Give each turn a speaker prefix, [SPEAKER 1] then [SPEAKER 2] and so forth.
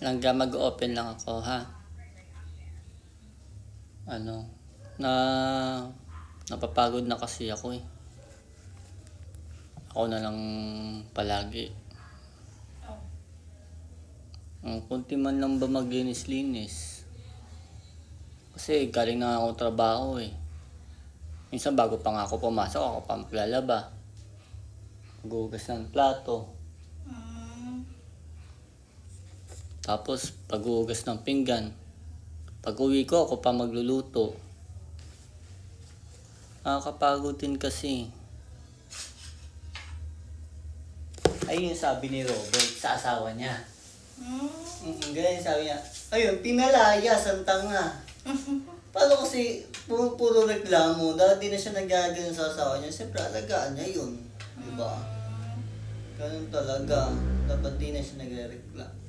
[SPEAKER 1] Hanggang mag-open lang ako, ha? Ano, na napapagod na kasi ako eh. Ako na lang palagi. Ang kunti man lang ba maglinis-linis? Kasi galing na ako trabaho eh. Minsan bago pa nga ako pumasok, ako pa maglalaba. Maghugas ng plato. Tapos paghugas ng pinggan. Pag uwi ko, ako pa magluluto. Nakakapagod din kasi. Ayun yung sabi ni Robert sa asawa niya. Ganyan sabi niya. Ayun, pinalayas ang tanga. Paano kasi puro reklamo, dahil di na siya nagagano sa asawa niya, siyempre alagaan niya yun. Diba? Ganun talaga. Dapat di na siya nagre-reklamo.